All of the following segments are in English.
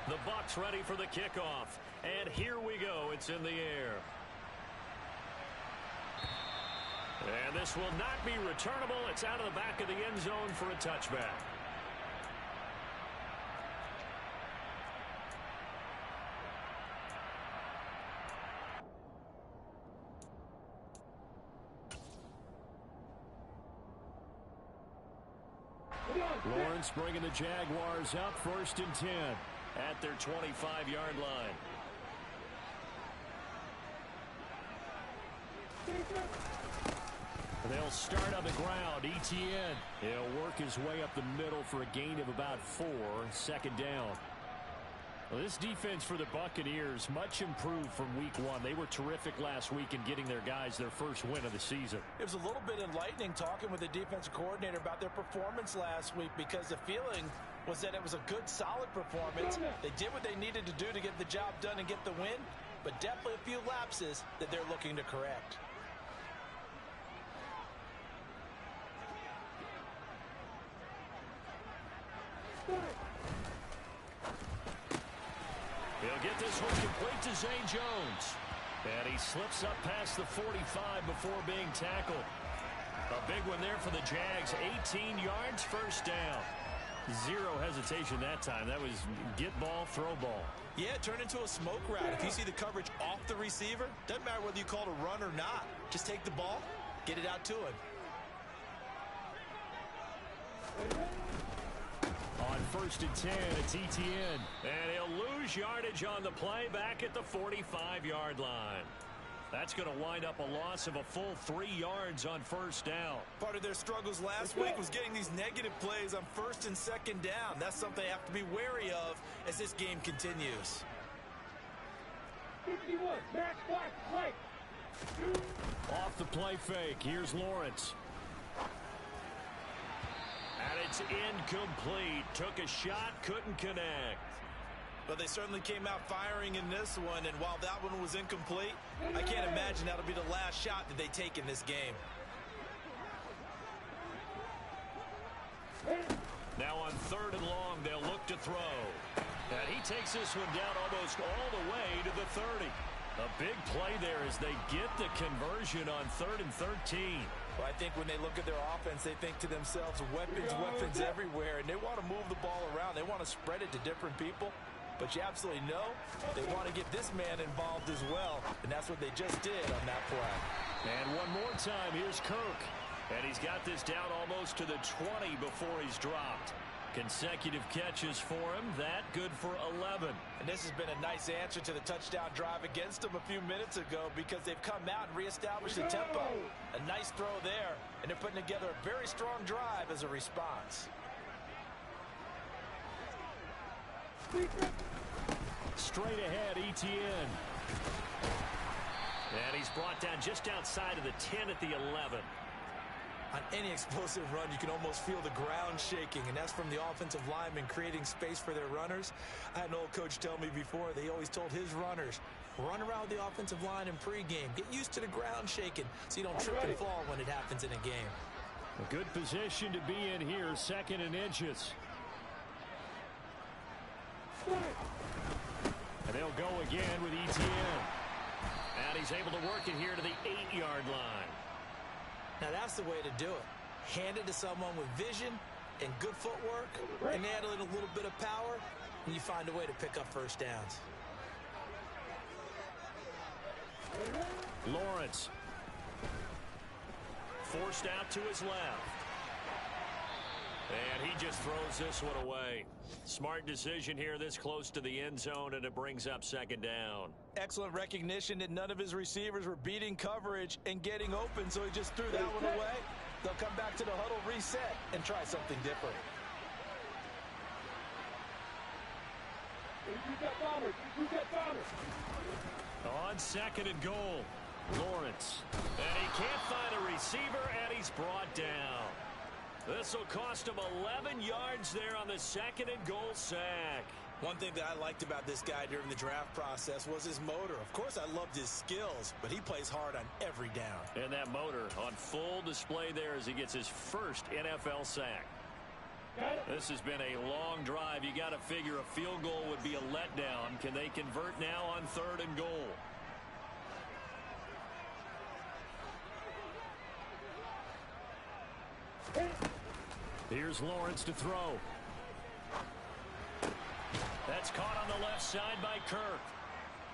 The Bucs ready for the kickoff. And here we go. It's in the air. And this will not be returnable. It's out of the back of the end zone for a touchback. Lawrence bringing the Jaguars up 1st and 10 at their 25-yard line. They'll start on the ground. Etienne. He'll work his way up the middle for a gain of about 4. 2nd down. Well, this defense for the Buccaneers, much improved from week 1. They were terrific last week in getting their guys their first win of the season. It was a little bit enlightening talking with the defensive coordinator about their performance last week, because the feeling was that it was a good, solid performance. They did what they needed to do to get the job done and get the win, but definitely a few lapses that they're looking to correct. He'll get this one complete to Zay Jones. And he slips up past the 45 before being tackled. A big one there for the Jags. 18 yards, 1st down. Zero hesitation that time. That was get ball, throw ball. Yeah, it turned into a smoke route. If you see the coverage off the receiver, doesn't matter whether you call it a run or not. Just take the ball, get it out to him. On 1st and 10, it's Etienne. And he'll lose yardage on the play back at the 45-yard line. That's going to wind up a loss of a full 3 yards on 1st down. Part of their struggles last week was getting these negative plays on 1st and 2nd down. That's something they have to be wary of as this game continues. 51, match, play. Off the play fake, here's Lawrence. And it's incomplete. Took a shot, couldn't connect. But they certainly came out firing in this one, and while that one was incomplete, I can't imagine that'll be the last shot that they take in this game. Now on 3rd and long, they'll look to throw. And he takes this one down almost all the way to the 30. A big play there as they get the conversion on 3rd and 13. Well, I think when they look at their offense, they think to themselves, weapons everywhere, and they want to move the ball around. They want to spread it to different people. But you absolutely know they want to get this man involved as well, and that's what they just did on that play. And one more time, here's Kirk. And he's got this down almost to the 20 before he's dropped. Consecutive catches for him. That good for 11. And this has been a nice answer to the touchdown drive against them a few minutes ago, because they've come out and reestablished the tempo. A nice throw there, and they're putting together a very strong drive as a response. Straight ahead, Etienne. And he's brought down just outside of the 10 at the 11. On any explosive run, you can almost feel the ground shaking, and that's from the offensive linemen creating space for their runners. I had an old coach tell me before, they always told his runners, run around the offensive line in pregame. Get used to the ground shaking so you don't trip and fall when it happens in a game. A good position to be in here, 2nd and inches. And they'll go again with Etienne. And he's able to work it here to the 8-yard line. Now that's the way to do it. Hand it to someone with vision and good footwork, and add in a little bit of power, and you find a way to pick up 1st downs. Lawrence. Forced out to his left. And he just throws this one away. Smart decision here this close to the end zone, and it brings up 2nd down. Excellent recognition that none of his receivers were beating coverage and getting open, so he just threw that one away. They'll come back to the huddle, reset, and try something different. On 2nd and goal, Lawrence. And he can't find a receiver, and he's brought down. This will cost him 11 yards there on the 2nd and goal sack. One thing that I liked about this guy during the draft process was his motor. Of course, I loved his skills, but he plays hard on every down. And that motor on full display there as he gets his first NFL sack. This has been a long drive. You got to figure a field goal would be a letdown. Can they convert now on 3rd and goal? Here's Lawrence to throw. That's caught on the left side by Kirk.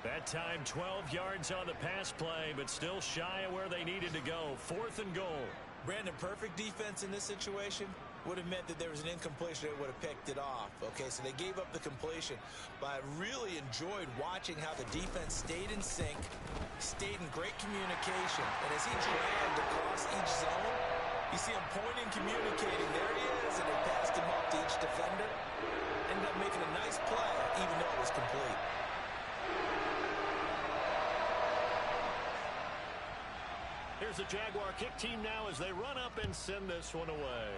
That time 12 yards on the pass play, but still shy of where they needed to go. 4th and goal. Brandon, perfect defense in this situation would have meant that there was an incompletion that would have picked it off. Okay, so they gave up the completion, but I really enjoyed watching how the defense stayed in sync, stayed in great communication, and as he dragged across each zone, you see him pointing, communicating. There he is, and he passed him off to each defender. Ended up making a nice play, even though it was complete. Here's the Jaguar kick team now as they run up and send this one away.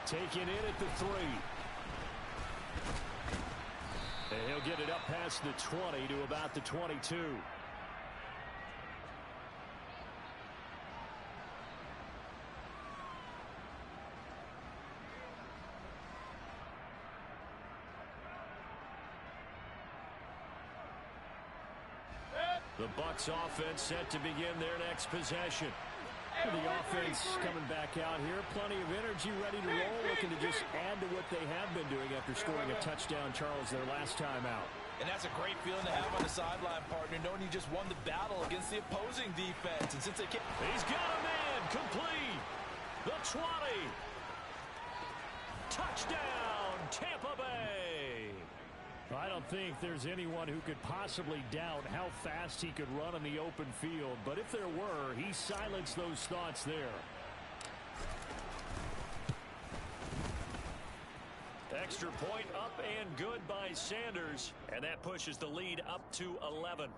Taken in at the 3. And he'll get it up past the 20 to about the 22. The Bucs offense set to begin their next possession. The offense coming back out here. Plenty of energy, ready to roll, looking to just add to what they have been doing after scoring a touchdown, Charles, their last time out. And that's a great feeling to have on the sideline, partner, knowing you just won the battle against the opposing defense. And since they can't... He's got a man, complete. The 20. Touchdown, Tampa Bay. I don't think there's anyone who could possibly doubt how fast he could run in the open field. But if there were, he silenced those thoughts there. Extra point up and good by Sanders. And that pushes the lead up to 11.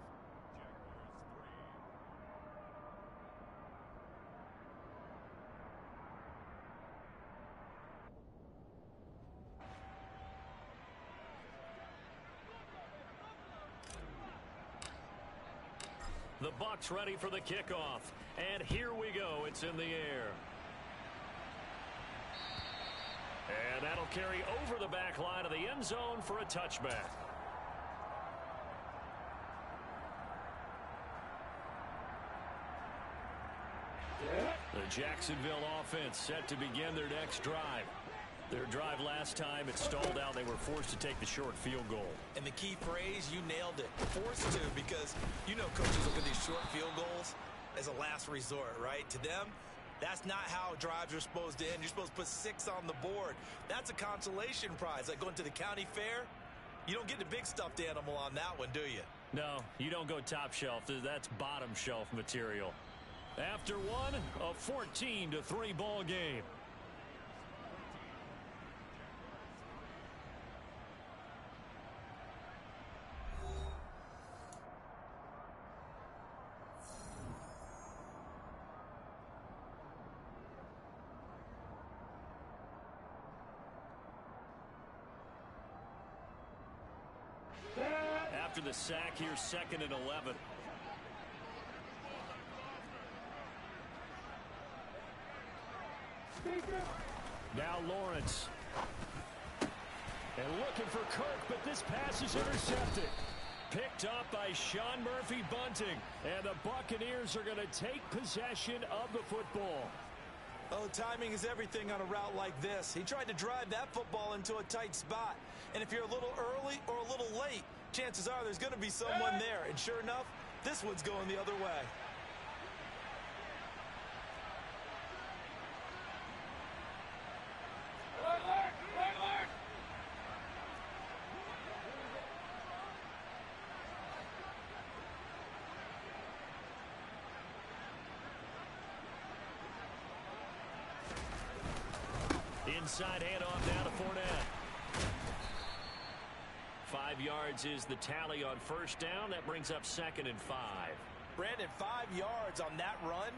The Bucs ready for the kickoff. And here we go. It's in the air. And that'll carry over the back line of the end zone for a touchback. The Jacksonville offense set to begin their next drive. Their drive last time, it stalled out. They were forced to take the short field goal. And the key phrase, you nailed it. Forced to, because you know coaches look at these short field goals as a last resort, right? To them, that's not how drives are supposed to end. You're supposed to put 6 on the board. That's a consolation prize. Like going to the county fair, you don't get the big stuffed animal on that one, do you? No, you don't go top shelf. That's bottom shelf material. After one, a 14-3 ball game. After the sack, here's 2nd and 11. Now Lawrence. And looking for Kirk, but this pass is intercepted. Picked up by Sean Murphy-Bunting. And the Buccaneers are going to take possession of the football. Oh, timing is everything on a route like this. He tried to drive that football into a tight spot. And if you're a little early or a little late, chances are there's going to be someone there. And sure enough, this one's going the other way. Inside handoff now to Fournette. 5 yards is the tally on first down. That brings up 2nd and 5. Brandon, 5 yards on that run.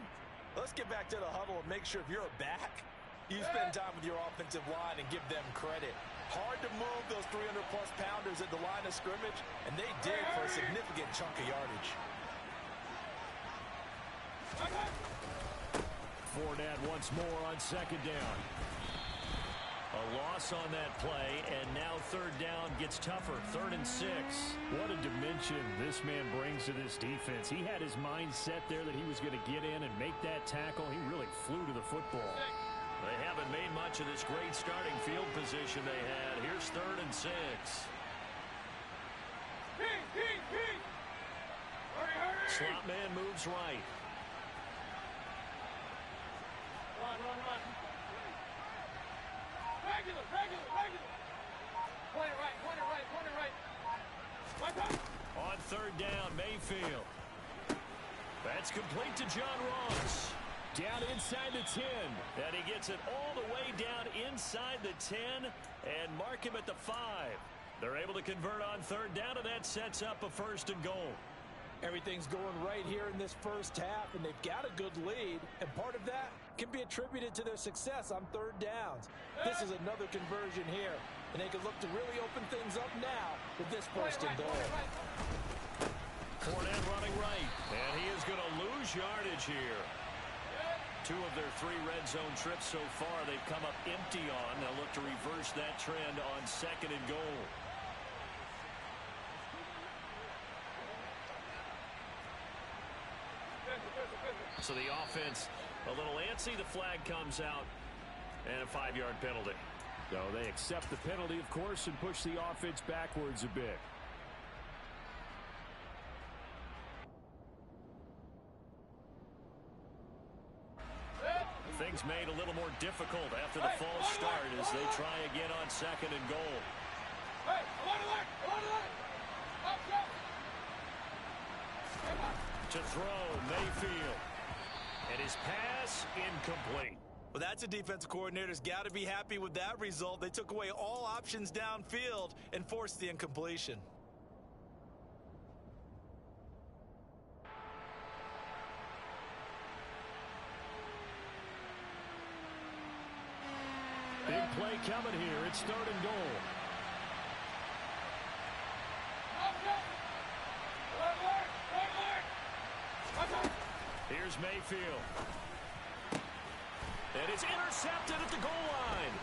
Let's get back to the huddle and make sure if you're a back, you spend time with your offensive line and give them credit. Hard to move those 300-plus pounders at the line of scrimmage, and they did for a significant chunk of yardage. Fournette once more on second down. A loss on that play, and now third down gets tougher. 3rd and 6. What a dimension this man brings to this defense. He had his mind set there that he was going to get in and make that tackle. He really flew to the football. They haven't made much of this great starting field position they had. Here's 3rd and 6. Slot man moves right. Run. Regular. Point it right. On 3rd down, Mayfield. That's complete to John Ross. Down inside the 10. And he gets it all the way down inside the 10 and mark him at the 5. They're able to convert on 3rd down, and that sets up a 1st and goal. Everything's going right here in this first half, and they've got a good lead, and part of that can be attributed to their success on 3rd downs. This is another conversion here, and they can look to really open things up now with this 1st and goal. Fournette running right, and he is going to lose yardage here. 2 of their 3 red zone trips so far they've come up empty on. They'll look to reverse that trend on 2nd and goal. So the offense a little antsy. The flag comes out and a 5-yard penalty. So they accept the penalty, of course, and push the offense backwards a bit. Things made a little more difficult after the false start as they try again on 2nd and goal. To throw, Mayfield. And his pass incomplete. Well, that's a defensive coordinator's got to be happy with that result. They took away all options downfield and forced the incompletion. Big play coming here. It's 3rd and goal. Here's Mayfield. And it's intercepted at the goal line.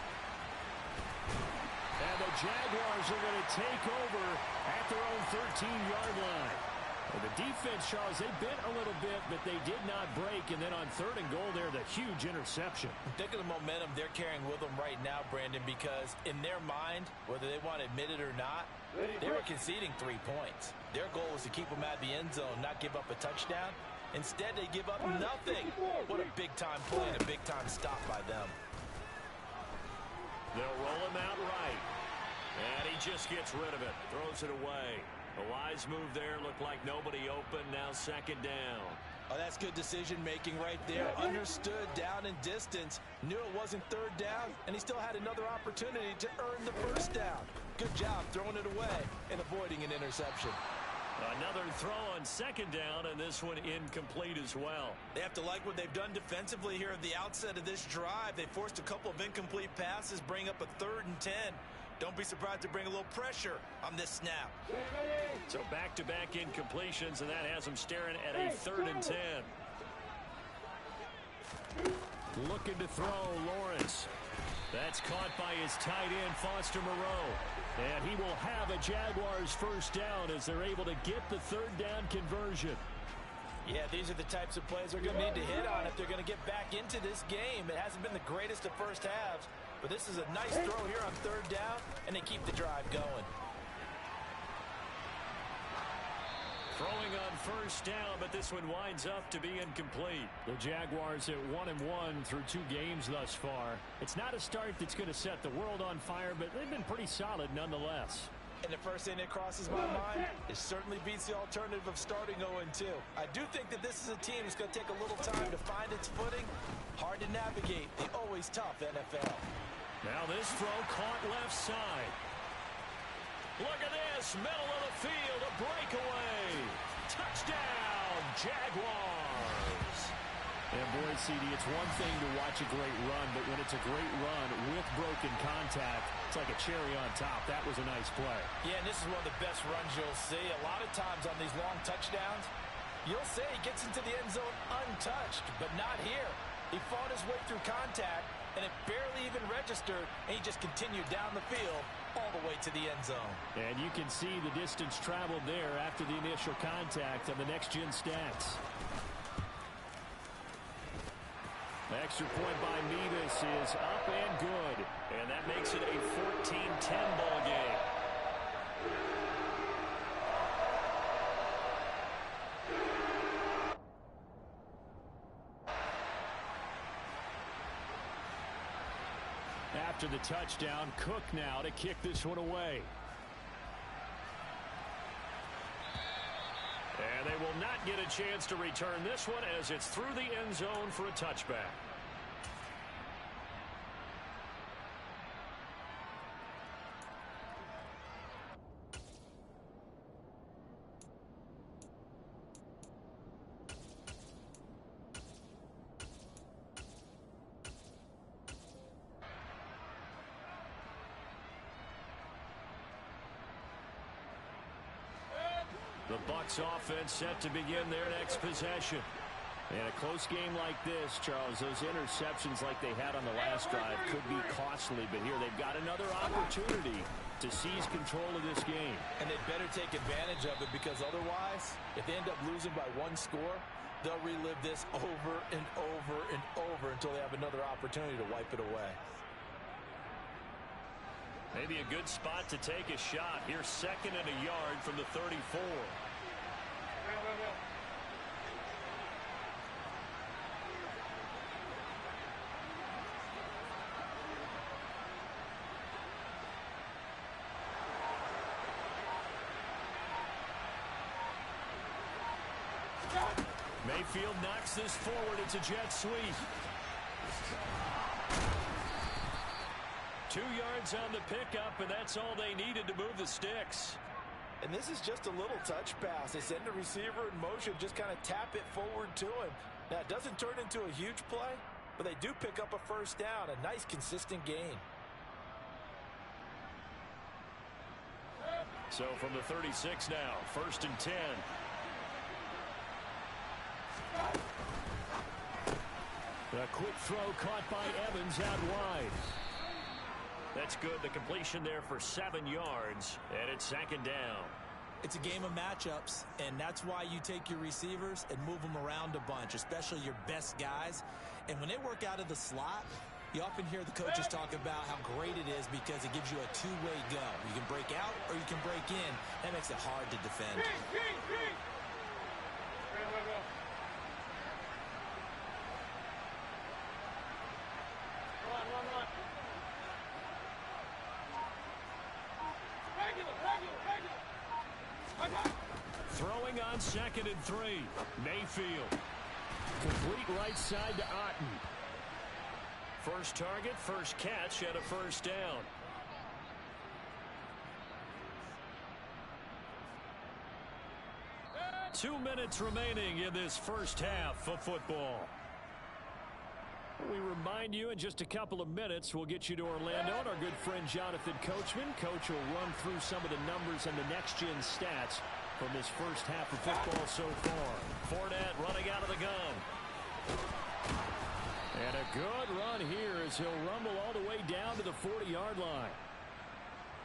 And the Jaguars are going to take over at their own 13-yard line. Well, the defense, Charles, they bent a little bit, but they did not break. And then on 3rd and goal there, the huge interception. Think of the momentum they're carrying with them right now, Brandon, because in their mind, whether they want to admit it or not, they were conceding 3 points. Their goal was to keep them out of the end zone, not give up a touchdown. Instead, they give up nothing. What a big-time play and a big-time stop by them. They'll roll him out right. And he just gets rid of it. Throws it away. A wise move there. Looked like nobody open. Now 2nd down. Oh, that's good decision-making right there. Understood down and distance. Knew it wasn't 3rd down, and he still had another opportunity to earn the 1st down. Good job throwing it away and avoiding an interception. Another throw on 2nd down, and this one incomplete as well. They have to like what they've done defensively here at the outset of this drive. They forced a couple of incomplete passes, bring up a 3rd and 10. Don't be surprised to bring a little pressure on this snap. So back-to-back incompletions, and that has them staring at a 3rd and 10. Looking to throw, Lawrence. That's caught by his tight end, Foster Moreau. And he will have a Jaguars 1st down as they're able to get the 3rd down conversion. Yeah, these are the types of plays they're going to need to hit on if they're going to get back into this game. It hasn't been the greatest of first halves, but this is a nice throw here on 3rd down, and they keep the drive going. Throwing on 1st down, but this one winds up to be incomplete. The Jaguars at 1-1 through 2 games thus far. It's not a start that's going to set the world on fire, but they've been pretty solid nonetheless. And the first thing that crosses my mind, it certainly beats the alternative of starting 0-2. I do think that this is a team that's going to take a little time to find its footing. Hard to navigate the always tough NFL. Now this throw caught left side. Look at this, middle of the field, a breakaway. Touchdown, Jaguars. And boy, CD, it's one thing to watch a great run, but when it's a great run with broken contact, it's like a cherry on top. That was a nice play. Yeah, and this is one of the best runs you'll see. A lot of times on these long touchdowns, you'll say he gets into the end zone untouched, but not here. He fought his way through contact, and it barely even registered, and he just continued down the field all the way to the end zone. And you can see the distance traveled there after the initial contact on the next-gen stats. The extra point by Mevis is up and good, and that makes it a 14-10 ball game. After the touchdown, Cook now to kick this one away. And they will not get a chance to return this one as it's through the end zone for a touchback. The Bucs offense set to begin their next possession. In a close game like this, Charles, those interceptions like they had on the last drive could be costly, but here they've got another opportunity to seize control of this game. And they'd better take advantage of it, because otherwise, if they end up losing by one score, they'll relive this over and over and over until they have another opportunity to wipe it away. Maybe a good spot to take a shot. Here's 2nd and a yard from the 34. Mayfield knocks this forward. It's a jet sweep. 2 yards on the pickup, and that's all they needed to move the sticks. And this is just a little touch pass. They send the receiver in motion, just kind of tap it forward to him. Now, it doesn't turn into a huge play, but they do pick up a first down, a nice, consistent gain. So from the 36 now, 1st and 10. A quick throw caught by Evans out wide. That's good. The completion there for 7 yards, and it's 2nd down. It's a game of matchups, and that's why you take your receivers and move them around a bunch, especially your best guys. And when they work out of the slot, you often hear the coaches talk about how great it is because it gives you a two-way go. You can break out or you can break in. That makes it hard to defend. Throwing on 2nd and 3. Mayfield. Complete right side to Otten. First target, first catch, and a first down. Two minutes remaining in this first half of football. We remind you in just a couple of minutes we'll get you to Orlando and our good friend Jonathan Coachman. Coach will run through some of the numbers and the next-gen stats from this first half of football so far. Fournette running out of the gun. And a good run here as he'll rumble all the way down to the 40-yard line.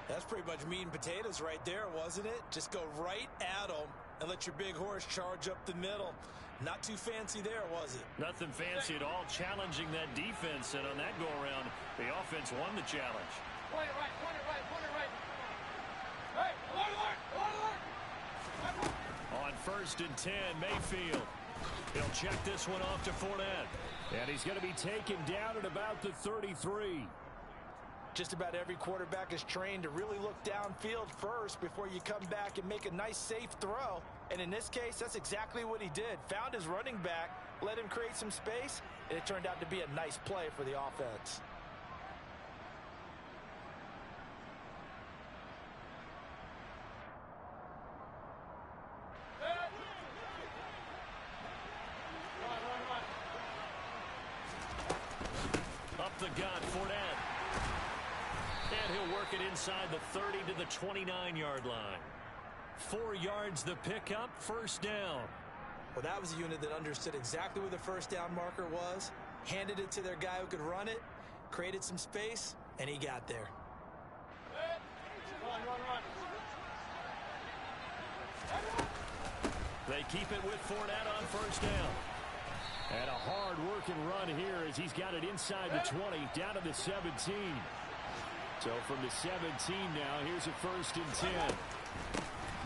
That's pretty much meat and potatoes right there, wasn't it? Just go right at them and let your big horse charge up the middle. Not too fancy there, was it? Nothing fancy at all, challenging that defense, and on that go-around, the offense won the challenge. Point it right, point it right, point it right. Hey, alert. On 1st and 10, Mayfield. He'll check this one off to Fournette. And he's going to be taken down at about the 33. Just about every quarterback is trained to really look downfield first before you come back and make a nice, safe throw. And in this case, that's exactly what he did. Found his running back, let him create some space, and it turned out to be a nice play for the offense. Up the gut, Fournette. And he'll work it inside the 30 to the 29-yard line. 4 yards the pickup, first down. Well, that was a unit that understood exactly where the first down marker was handed it to their guy who could run it, created some space, and he got there. Run. They keep it with Fournette on first down. And a hard-working run here as he's got it inside the 20, down to the 17. So from the 17 now, here's a 1st and 10.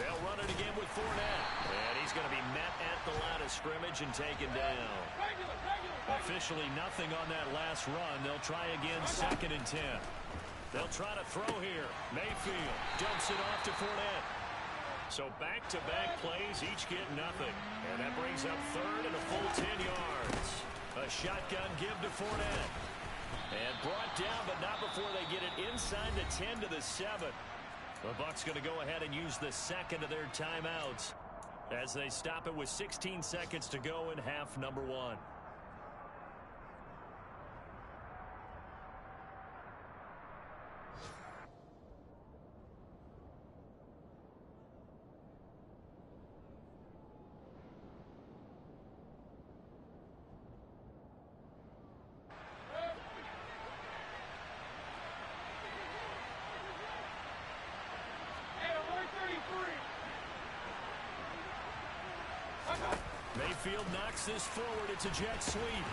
They'll run it again with Fournette. And he's going to be met at the line of scrimmage and taken down. Officially nothing on that last run. They'll try again, 2nd and 10. They'll try to throw here. Mayfield dumps it off to Fournette. So back-to-back plays, each get nothing. And that brings up 3rd and a full 10 yards. A shotgun give to Fournette. And brought down, but not before they get it inside the 10 to the 7. The Bucs going to go ahead and use the 2nd of their timeouts as they stop it with 16 seconds to go in half number 1. Mayfield knocks this forward. It's a jet sweep.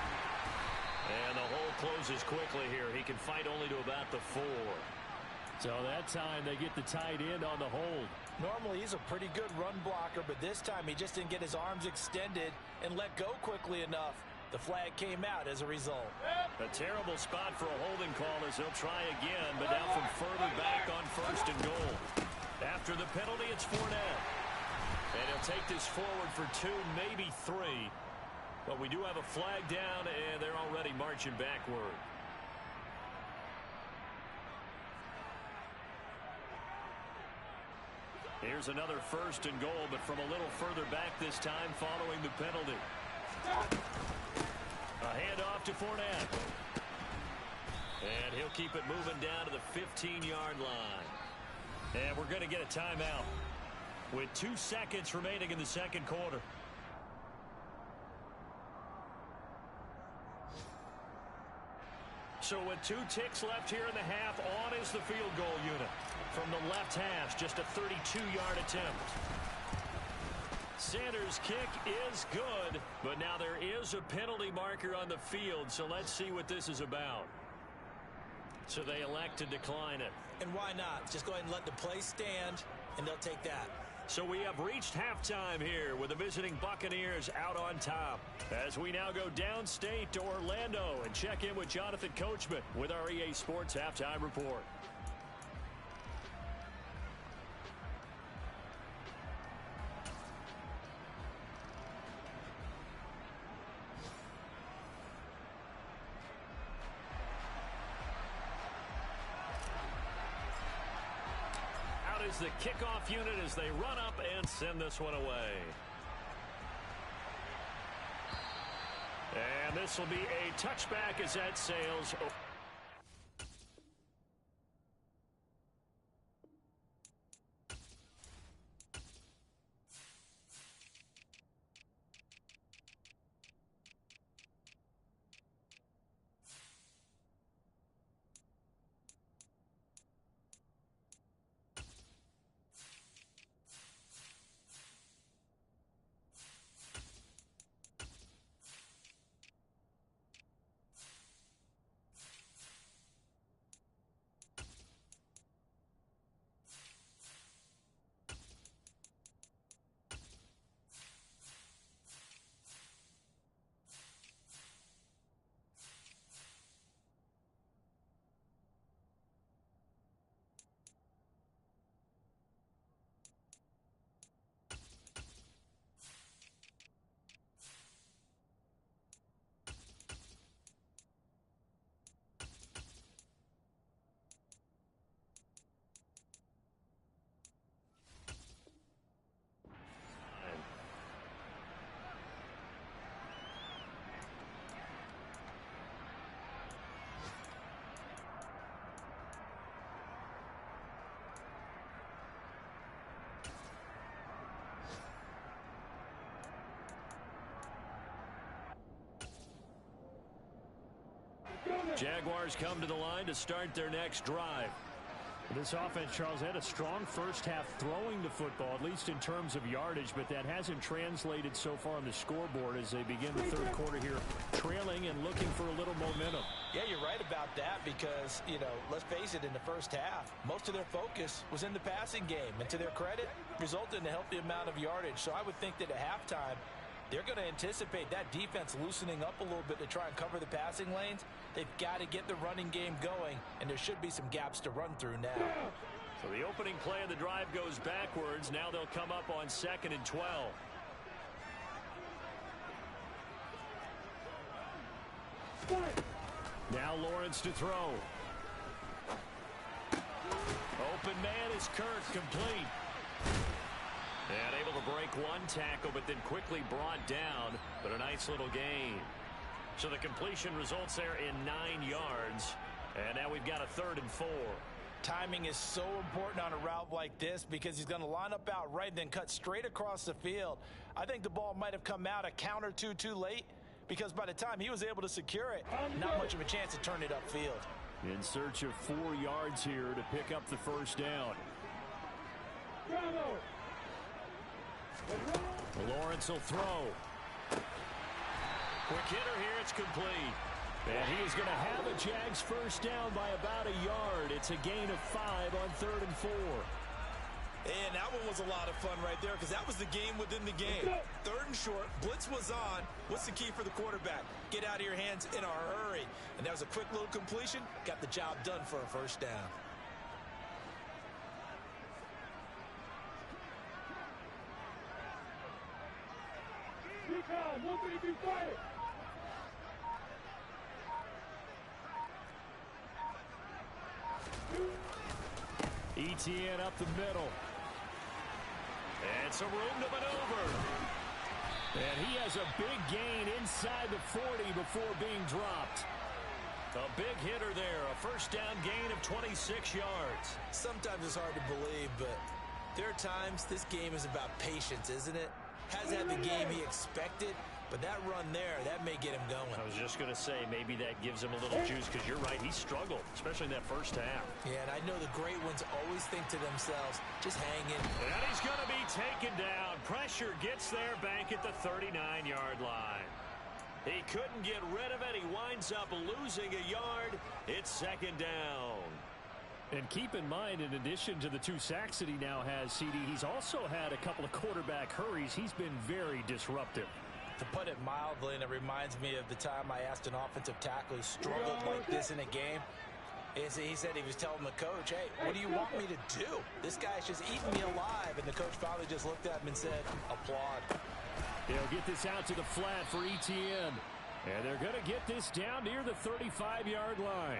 And the hole closes quickly here. He can fight only to about the 4. So that time they get the tight end on the hold. Normally he's a pretty good run blocker, but this time he just didn't get his arms extended and let go quickly enough. The flag came out as a result. A terrible spot for a holding call as he'll try again, but now from further back on 1st and goal. After the penalty, it's Fournette. And he'll take this forward for 2, maybe 3. But we do have a flag down, and they're already marching backward. Here's another 1st and goal, but from a little further back this time following the penalty. A handoff to Fournette. And he'll keep it moving down to the 15-yard line. And we're going to get a timeout with 2 seconds remaining in the 2nd quarter. So with 2 ticks left here in the half, on is the field goal unit. From the left hash, just a 32-yard attempt. Sanders' kick is good, but now there is a penalty marker on the field, so let's see what this is about. So they elect to decline it. And why not? Just go ahead and let the play stand, and they'll take that. So we have reached halftime here with the visiting Buccaneers out on top. As we now go downstate to Orlando and check in with Jonathan Coachman with our EA Sports Halftime Report. Is the kickoff unit as they run up and send this one away. And this will be a touchback as that sails. Jaguars come to the line to start their next drive. This offense, Charles, had a strong first half throwing the football, at least in terms of yardage, but that hasn't translated so far on the scoreboard as they begin the third quarter here, trailing and looking for a little momentum. Yeah, you're right about that because, let's face it, in the first half, most of their focus was in the passing game. And to their credit, resulted in a healthy amount of yardage. So I would think that at halftime, they're going to anticipate that defense loosening up a little bit to try and cover the passing lanes. They've got to get the running game going, and there should be some gaps to run through now. So the opening play of the drive goes backwards. Now they'll come up on 2nd and 12. Now Lawrence to throw. Open man is Kirk, complete. And able to break one tackle, but then quickly brought down. But a nice little gain. So the completion results there in 9 yards. And now we've got a 3rd and 4. Timing is so important on a route like this because he's going to line up out right and then cut straight across the field. I think the ball might have come out a count or two too late because by the time he was able to secure it, not much of a chance to turn it upfield. In search of 4 yards here to pick up the first down. Lawrence will throw. Quick hitter here, it's complete. And he is going to have a Jags first down by about a yard. It's a gain of 5 on 3rd and 4. And that one was a lot of fun right there because that was the game within the game. 3rd and short, blitz was on. What's the key for the quarterback? Get out of your hands in a hurry. And that was a quick little completion. Got the job done for a first down. ETN up the middle. And some room to maneuver. And he has a big gain inside the 40 before being dropped. A big hitter there. A first down gain of 26 yards. Sometimes it's hard to believe, but there are times this game is about patience, isn't it? Hasn't had the game he expected, but that run there, that may get him going. I was just going to say, maybe that gives him a little juice because you're right, he struggled, especially in that first half. Yeah, and I know the great ones always think to themselves, just hang in. And he's going to be taken down. Pressure gets there back at the 39-yard line. He couldn't get rid of it. He winds up losing a yard. It's 2nd down. And keep in mind, in addition to the 2 sacks that he now has, CD, he's also had a couple of quarterback hurries. He's been very disruptive. To put it mildly, and it reminds me of the time I asked an offensive tackle who struggled like this in a game. He said he was telling the coach, hey, what do you want me to do? This guy's just eating me alive. And the coach finally just looked at him and said, applaud. They'll get this out to the flat for ETN. And they're going to get this down near the 35-yard line.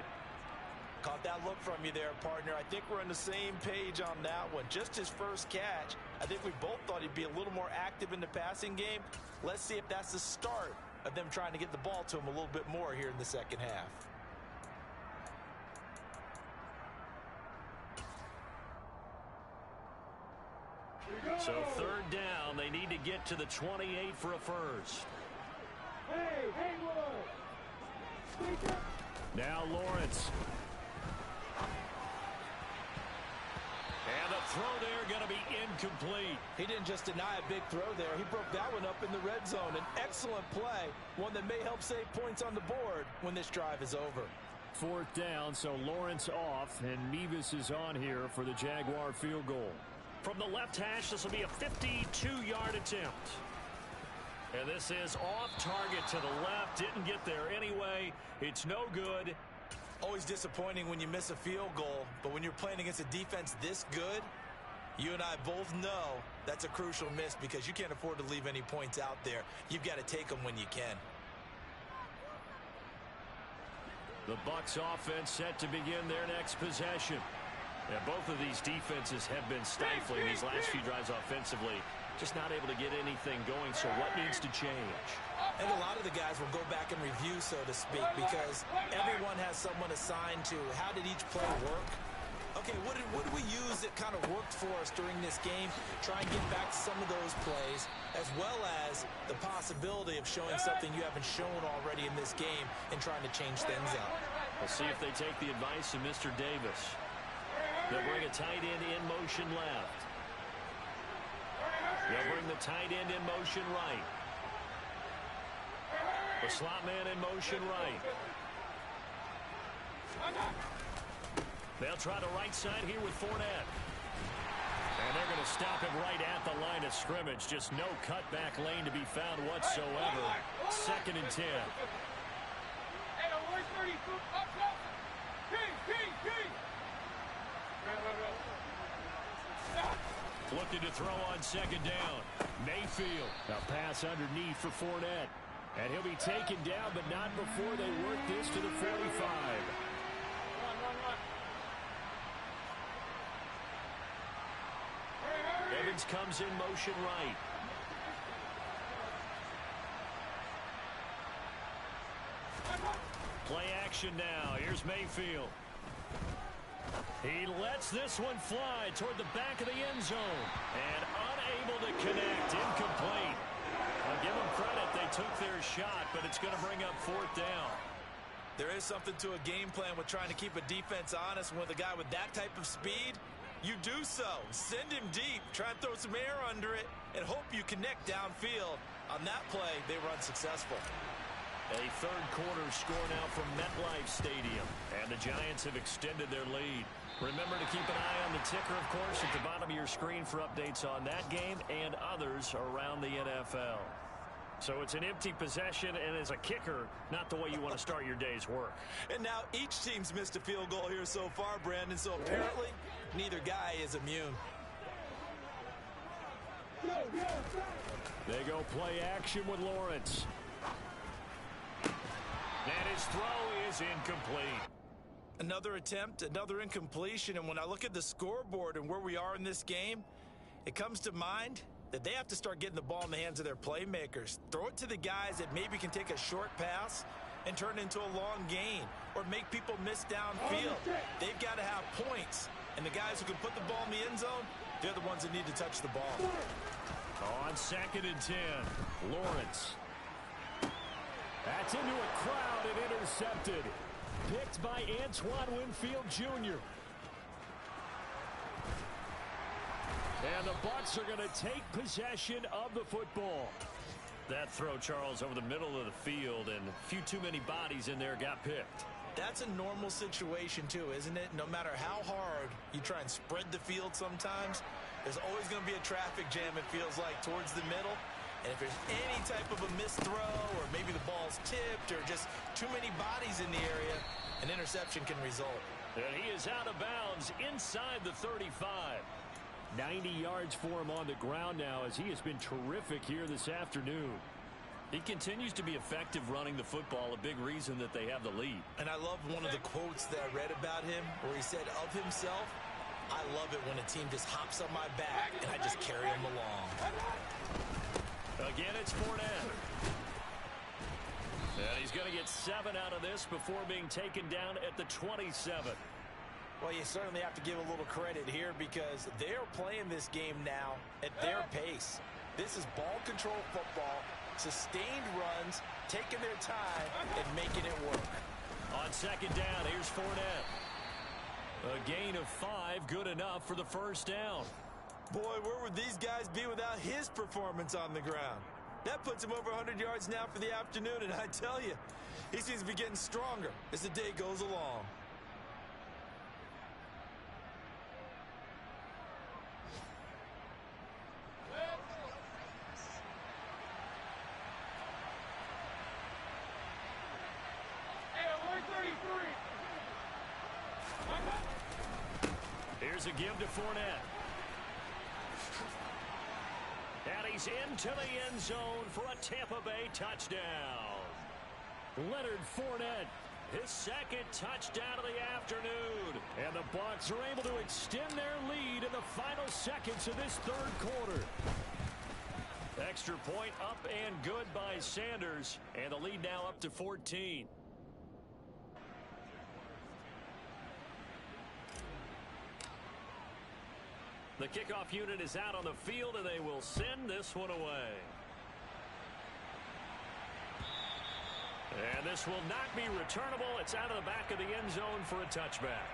Caught that look from you there, partner. I think we're on the same page on that one. Just his first catch. I think we both thought he'd be a little more active in the passing game. Let's see if that's the start of them trying to get the ball to him a little bit more here in the second half. So 3rd down, they need to get to the 28 for a first. Now Lawrence. And the throw there going to be incomplete. He didn't just deny a big throw there. He broke that one up in the red zone. An excellent play, one that may help save points on the board when this drive is over. 4th down, so Lawrence off, and Mevis is on here for the Jaguar field goal. From the left hash, this will be a 52-yard attempt. And this is off target to the left. Didn't get there anyway. It's no good. Always disappointing when you miss a field goal, but when you're playing against a defense this good, you and I both know that's a crucial miss because you can't afford to leave any points out there. You've got to take them when you can. The Bucs offense set to begin their next possession. Yeah, both of these defenses have been stifling these last few drives offensively. Just not able to get anything going, so what needs to change? And a lot of the guys will go back and review, so to speak, because everyone has someone assigned to how did each play work. Okay, what did we use that kind of worked for us during this game? Try and get back to some of those plays, as well as the possibility of showing something you haven't shown already in this game and trying to change things up. We'll see if they take the advice of Mr. Davis. They'll bring a tight end in motion left. They'll bring the tight end in motion right. The slot man in motion right. They'll try the right side here with Fournette. And they're going to stop him right at the line of scrimmage. Just no cutback lane to be found whatsoever. 2nd and 10. Looking to throw on 2nd down. Mayfield. A pass underneath for Fournette. And he'll be taken down, but not before they work this to the 45. Evans comes in motion right. Play action now. Here's Mayfield. He lets this one fly toward the back of the end zone. And unable to connect. Incomplete. I'll give them credit. They took their shot, but it's going to bring up 4th down. There is something to a game plan with trying to keep a defense honest. With a guy with that type of speed, you do so. Send him deep. Try and throw some air under it and hope you connect downfield. On that play, they run successful. A 3rd quarter score now from MetLife Stadium. And the Giants have extended their lead. Remember to keep an eye on the ticker, of course, at the bottom of your screen for updates on that game and others around the NFL. So it's an empty possession, and as a kicker, not the way you want to start your day's work. And now each team's missed a field goal here so far, Brandon, so apparently neither guy is immune. They go play action with Lawrence. And his throw is incomplete. Another attempt, another incompletion, and when I look at the scoreboard and where we are in this game, it comes to mind that they have to start getting the ball in the hands of their playmakers. Throw it to the guys that maybe can take a short pass and turn it into a long gain or make people miss downfield. They've got to have points, and the guys who can put the ball in the end zone, they're the ones that need to touch the ball. On 2nd and 10, Lawrence. That's into a crowd and intercepted. Picked by Antoine Winfield Jr. And the Bucs are going to take possession of the football. That throw, Charles, over the middle of the field, and a few too many bodies in there got picked. That's a normal situation, too, isn't it? No matter how hard you try and spread the field sometimes, there's always going to be a traffic jam, it feels like, towards the middle. And if there's any type of a missed throw, or maybe the ball's tipped, or just too many bodies in the area, an interception can result. And he is out of bounds inside the 35. 90 yards for him on the ground now, as he has been terrific here this afternoon. He continues to be effective running the football, a big reason that they have the lead. And I love one of the quotes that I read about him, where he said of himself, "I love it when a team just hops on my back and I just carry them along." Again, it's Fournette. And he's going to get 7 out of this before being taken down at the 27. Well, you certainly have to give a little credit here because they're playing this game now at their pace. This is ball control football, sustained runs, taking their time and making it work. On 2nd down, here's Fournette. A gain of 5, good enough for the 1st down. Boy, where would these guys be without his performance on the ground? That puts him over 100 yards now for the afternoon, and I tell you, he seems to be getting stronger as the day goes along. Here's a give to Fournette. And he's into the end zone for a Tampa Bay touchdown. Leonard Fournette, his 2nd touchdown of the afternoon. And the Bucs are able to extend their lead in the final seconds of this 3rd quarter. Extra point up and good by Sanders. And the lead now up to 14. The kickoff unit is out on the field, and they will send this one away. And this will not be returnable. It's out of the back of the end zone for a touchback.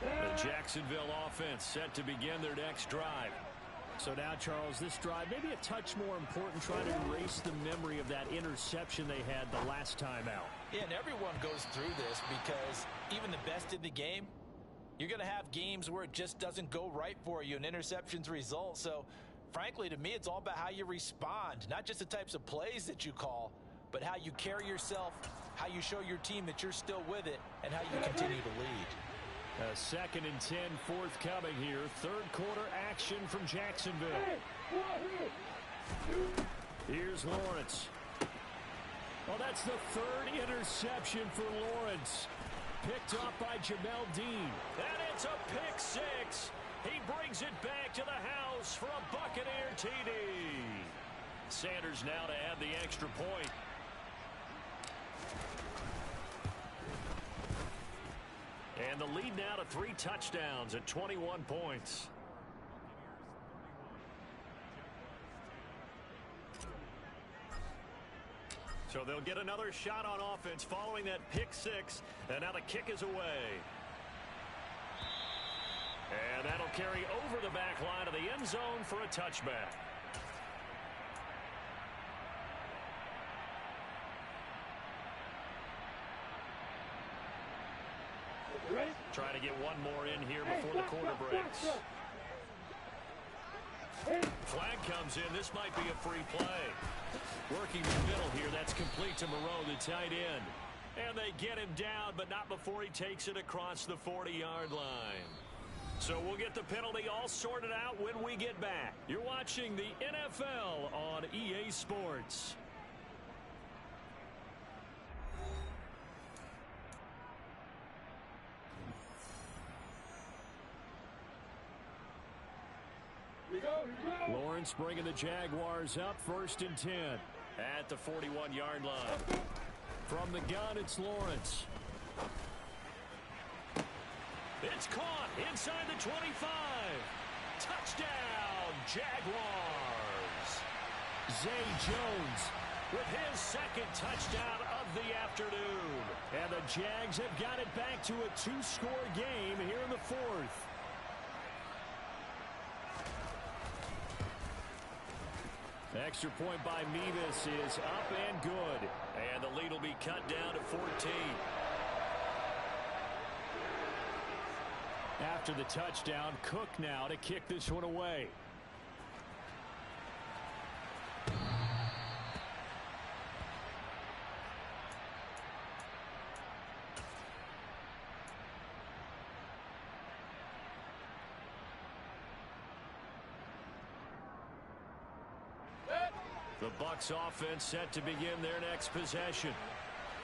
The Jacksonville offense set to begin their next drive. So now, Charles, this drive maybe a touch more important, trying to erase the memory of that interception they had the last time out. Yeah, and everyone goes through this because even the best in the game, you're going to have games where it just doesn't go right for you and interceptions result. So, frankly, to me, it's all about how you respond, not just the types of plays that you call, but how you carry yourself, how you show your team that you're still with it, and how you continue to lead. A 2nd and 10 forthcoming here. Third quarter action from Jacksonville. Here's Lawrence. Well, that's the 3rd interception for Lawrence. Picked up by Jamel Dean. And it's a pick 6. He brings it back to the house for a Buccaneer TD. Sanders now to add the extra point. And the lead now to 3 touchdowns at 21 points. So they'll get another shot on offense following that pick 6. And now the kick is away. And that'll carry over the back line of the end zone for a touchback. Trying to get one more in here before the quarter breaks. Flag comes in. This might be a free play. Working the middle here. That's complete to Moreau, the tight end. And they get him down, but not before he takes it across the 40-yard line. So we'll get the penalty all sorted out when we get back. You're watching the NFL on EA Sports. Lawrence bringing the Jaguars up, 1st and 10. At the 41-yard line. From the gun, it's Lawrence. It's caught inside the 25. Touchdown, Jaguars. Zay Jones with his 2nd touchdown of the afternoon. And the Jags have got it back to a 2-score game here in the 4th. Extra point by Mevis is up and good. And the lead will be cut down to 14. After the touchdown, Cook now to kick this one away. The Bucs offense set to begin their next possession.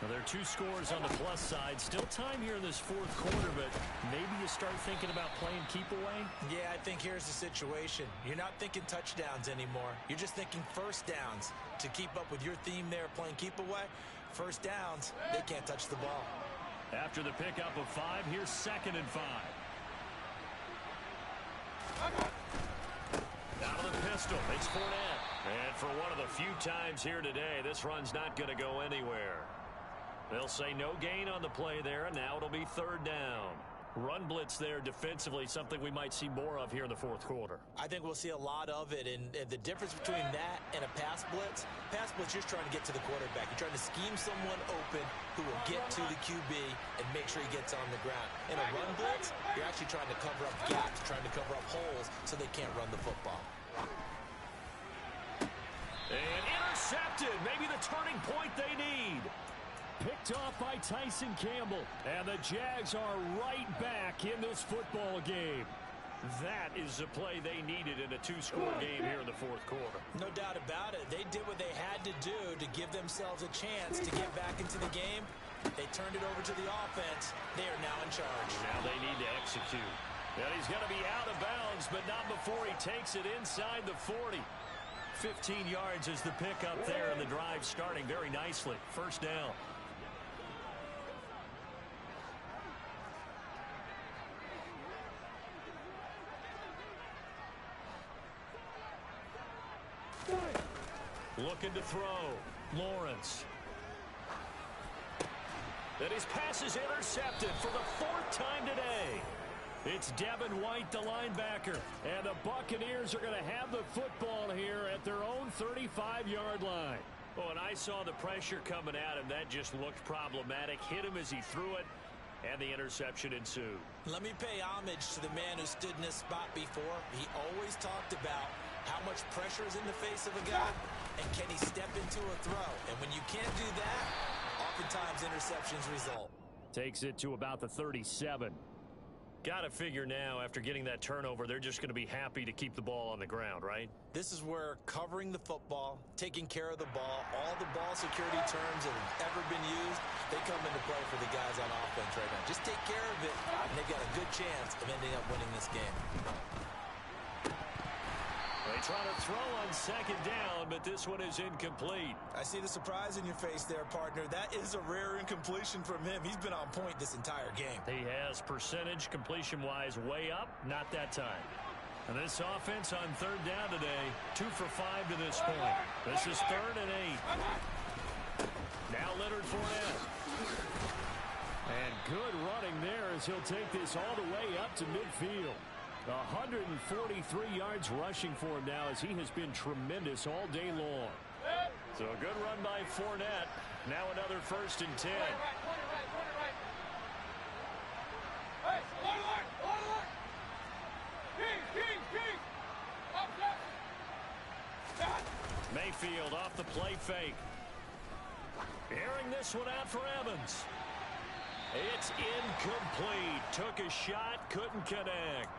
Now, there are 2 scores on the plus side. Still time here in this 4th quarter, but maybe you start thinking about playing keep away? Yeah, I think here's the situation. You're not thinking touchdowns anymore. You're just thinking first downs. To keep up with your theme there, playing keep away, first downs, they can't touch the ball. After the pickup of 5, here's 2nd and 5. Out of the pistol, it's Fournette. And for one of the few times here today, this run's not going to go anywhere. They'll say no gain on the play there, and now it'll be 3rd down. Run blitz there defensively, something we might see more of here in the 4th quarter. I think we'll see a lot of it, and the difference between that and a pass blitz, you're just trying to get to the quarterback. You're trying to scheme someone open who will get to the QB and make sure he gets on the ground. In a run blitz, you're actually trying to cover up gaps, trying to cover up holes so they can't run the football. And intercepted, maybe the turning point they need. Picked off by Tyson Campbell. And the Jags are right back in this football game. That is the play they needed in a 2-score game here in the 4th quarter. No doubt about it. They did what they had to do to give themselves a chance to get back into the game. They turned it over to the offense. They are now in charge. Now they need to execute. And he's going to be out of bounds, but not before he takes it inside the 40. 15 yards is the pickup there, and the drive starting very nicely. First down. Looking to throw. Lawrence. And his pass is intercepted for the 4th time today. It's Devin White, the linebacker. And the Buccaneers are going to have the football here at their own 35-yard line. Oh, and I saw the pressure coming at him. That just looked problematic. Hit him as he threw it, and the interception ensued. Let me pay homage to the man who stood in this spot before. He always talked about how much pressure is in the face of a guy, and can he step into a throw? And when you can't do that, oftentimes interceptions result. Takes it to about the 37. Got to figure now, after getting that turnover, they're just going to be happy to keep the ball on the ground, right? This is where covering the football, taking care of the ball, all the ball security terms that have ever been used, they come into play for the guys on offense right now. Just take care of it, and they've got a good chance of ending up winning this game. They try to throw on 2nd down, but this one is incomplete. I see the surprise in your face there, partner. That is a rare incompletion from him. He's been on point this entire game. He has percentage completion-wise way up, not that time. And this offense on 3rd down today, 2 for 5 to this point. This is 3rd and 8. Now Leonard Fournette. And good running there as he'll take this all the way up to midfield. 143 yards rushing for him now as he has been tremendous all day long. So a good run by Fournette. Now another 1st and 10. Mayfield off the play fake. Airing this one out for Evans. It's incomplete. Took a shot, couldn't connect.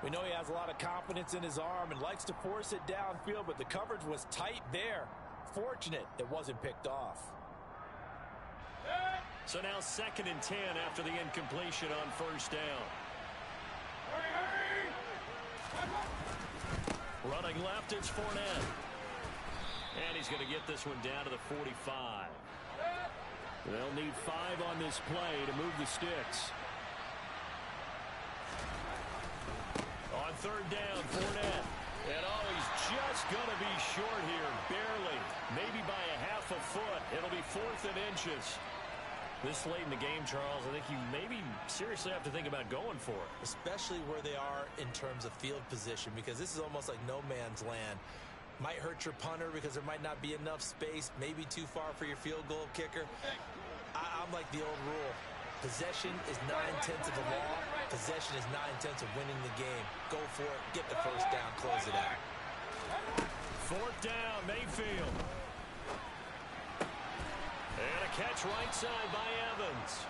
We know he has a lot of confidence in his arm and likes to force it downfield, but the coverage was tight there. Fortunate it wasn't picked off. So now 2nd and 10 after the incompletion on 1st down. Running left, it's Fournette. And he's going to get this one down to the 45. They'll need 5 on this play to move the sticks. On 3rd down, Fournette. And he's just going to be short here, barely. Maybe by a half a foot. It'll be 4th and inches. This late in the game, Charles, I think you maybe seriously have to think about going for it. Especially where they are in terms of field position, because this is almost like no man's land. Might hurt your punter because there might not be enough space, maybe too far for your field goal kicker. I'm like the old rule. Possession is 9/10 of the law. Possession is 9/10 of winning the game. Go for it. Get the 1st down. Close it out. 4th down, Mayfield. And a catch right side by Evans.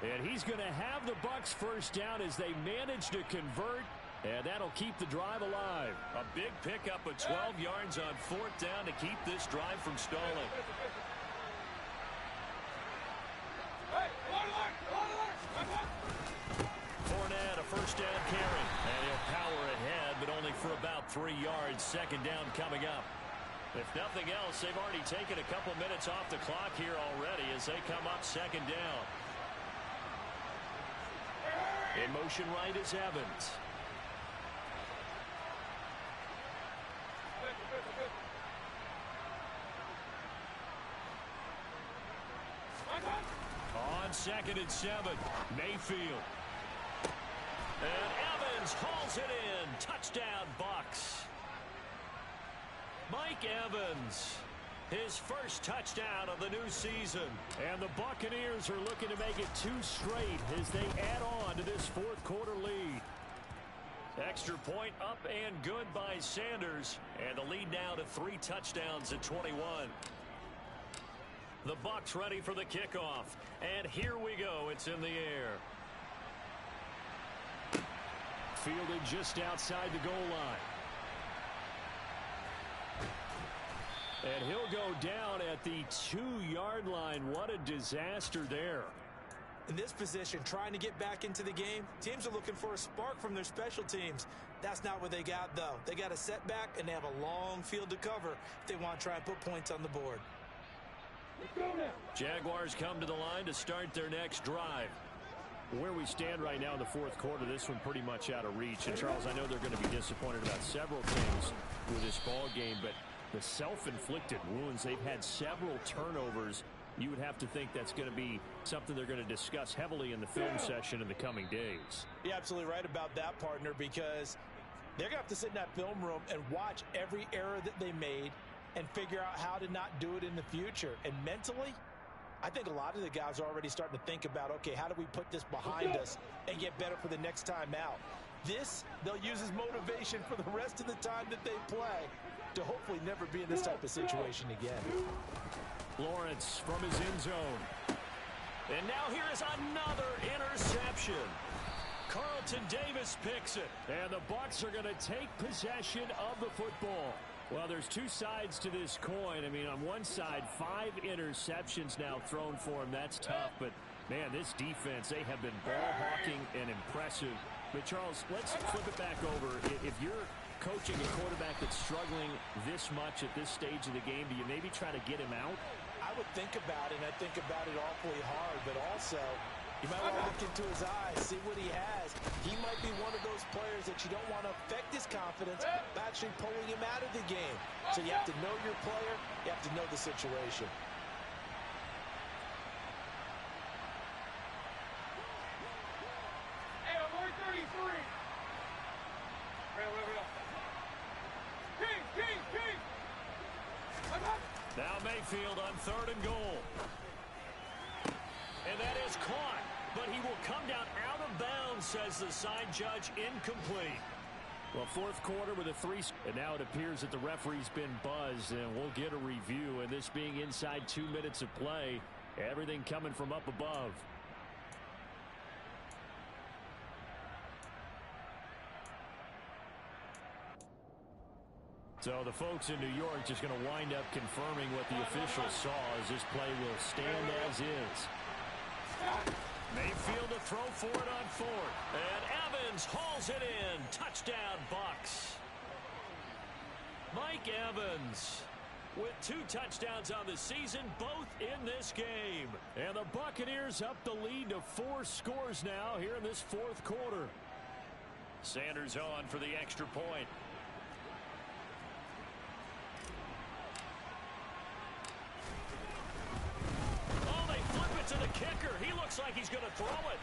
And he's going to have the Bucs 1st down as they manage to convert. And that'll keep the drive alive. A big pickup of 12 yards on 4th down to keep this drive from stalling. Fournette, a 1st down carry. And he'll power ahead, but only for about 3 yards. 2nd down coming up. If nothing else, they've already taken a couple minutes off the clock here already as they come up 2nd down. In motion right is Evans. On 2nd and 7, Mayfield. And Evans hauls it in. Touchdown, Bucs. Mike Evans, his 1st touchdown of the new season. And the Buccaneers are looking to make it 2 straight as they add on to this 4th quarter lead. Extra point up and good by Sanders. And the lead now to 3 touchdowns at 21. The Bucs ready for the kickoff. And here we go. It's in the air. Fielded just outside the goal line. And he'll go down at the 2-yard line. What a disaster there. In this position, trying to get back into the game, teams are looking for a spark from their special teams. That's not what they got, though. They got a setback, and they have a long field to cover if they want to try and put points on the board. Jaguars come to the line to start their next drive. Where we stand right now in the fourth quarter, this one pretty much out of reach. And, Charles, I know they're going to be disappointed about several things with this ball game, but the self-inflicted wounds, they've had several turnovers. You would have to think that's going to be something they're going to discuss heavily in the film session in the coming days. You're absolutely right about that, partner, because they're going to have to sit in that film room and watch every error that they made and figure out how to not do it in the future. And mentally, I think a lot of the guys are already starting to think about, okay, how do we put this behind us and get better for the next time out? This, they'll use as motivation for the rest of the time that they play to hopefully never be in this type of situation again. Lawrence from his end zone. And now here is another interception. Carlton Davis picks it. And the Bucs are going to take possession of the football. Well, there's two sides to this coin. I mean, on one side, 5 interceptions now thrown for him. That's tough. But, man, this defense, they have been ball hawking and impressive. But, Charles, let's flip it back over. If you're coaching a quarterback that's struggling this much at this stage of the game, do you maybe try to get him out? I would think about it, and I think about it awfully hard. But also, you might want to look into his eyes, see what he has. He might be one of those players that you don't want to affect his confidence by actually pulling him out of the game. So you have to know your player. You have to know the situation. Hey, I'm 133. Real. King. Now Mayfield on 3rd and goal. And that is caught, but he will come down out of bounds, says the side judge, incomplete. Well, fourth quarter with a 3, and now it appears that the referee's been buzzed, and we'll get a review. And this being inside 2 minutes of play, everything coming from up above. So the folks in New York just going to wind up confirming what the officials saw, as this play will stand as is. Mayfield to throw for it on 4th. And Evans hauls it in. Touchdown, Bucs. Mike Evans with 2 touchdowns on the season, both in this game. And the Buccaneers up the lead to 4 scores now here in this fourth quarter. Sanders on for the extra point. To the kicker. He looks like he's going to throw it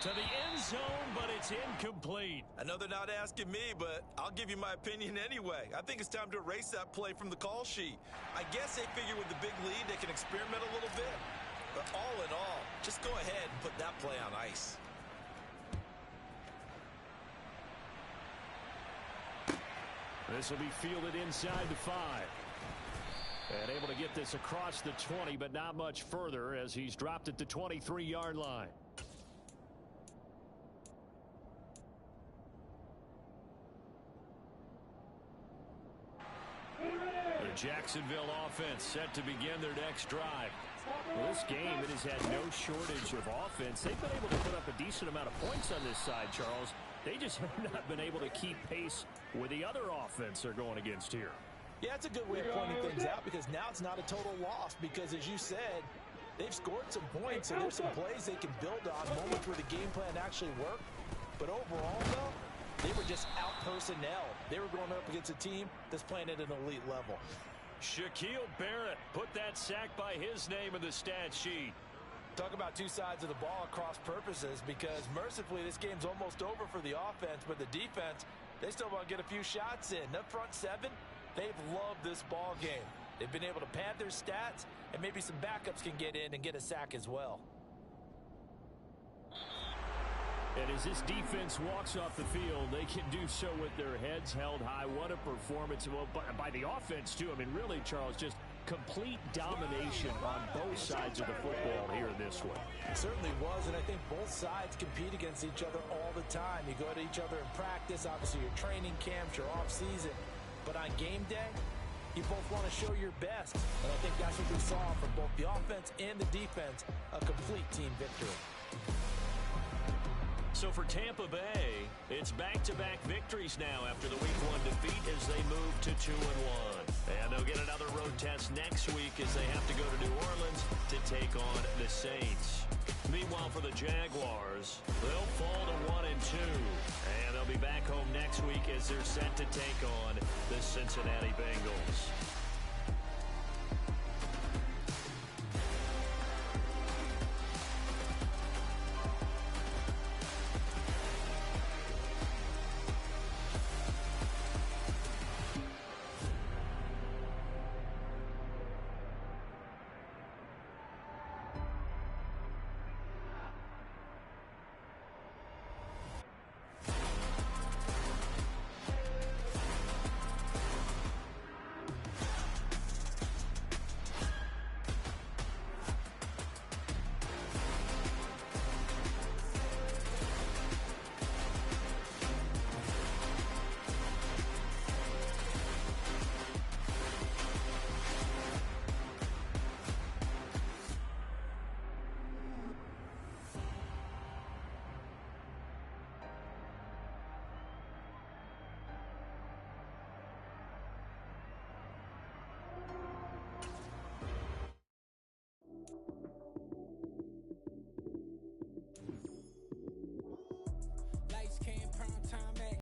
to the end zone, but it's incomplete. I know they're not asking me, but I'll give you my opinion anyway. I think it's time to erase that play from the call sheet. I guess they figure with the big lead they can experiment a little bit. But all in all, just go ahead and put that play on ice. This will be fielded inside the 5. And able to get this across the 20, but not much further as he's dropped it to 23-yard line. The Jacksonville offense set to begin their next drive. Well, this game, it has had no shortage of offense. They've been able to put up a decent amount of points on this side, Charles. They just have not been able to keep pace with the other offense they're going against here. Yeah, it's a good way of pointing things out because now it's not a total loss because, as you said, they've scored some points and there's some plays they can build on, moments where the game plan actually worked. But overall, though, they were just out-personnel. They were going up against a team that's playing at an elite level. Shaquille Barrett put that sack by his name in the stat sheet. Talk about 2 sides of the ball at cross purposes because, mercifully, this game's almost over for the offense, but the defense, they still want to get a few shots in. Up front 7, they've loved this ball game. They've been able to pad their stats, and maybe some backups can get in and get a sack as well. And as this defense walks off the field, they can do so with their heads held high. What a performance. Well, by the offense, too. I mean, really, Charles, just complete domination on both sides of the football here in this one. It certainly was, and I think both sides compete against each other all the time. You go to each other in practice. Obviously, your training camps, your off-season. But on game day, You both want to show your best, and I think that's what we saw from both the offense and the defense, a complete team victory. So for Tampa Bay, it's back-to-back victories now after the Week 1 defeat as they move to 2-1. And they'll get another road test next week as they have to go to New Orleans to take on the Saints. Meanwhile, for the Jaguars, they'll fall to 1-2. And they'll be back home next week as they're set to take on the Cincinnati Bengals.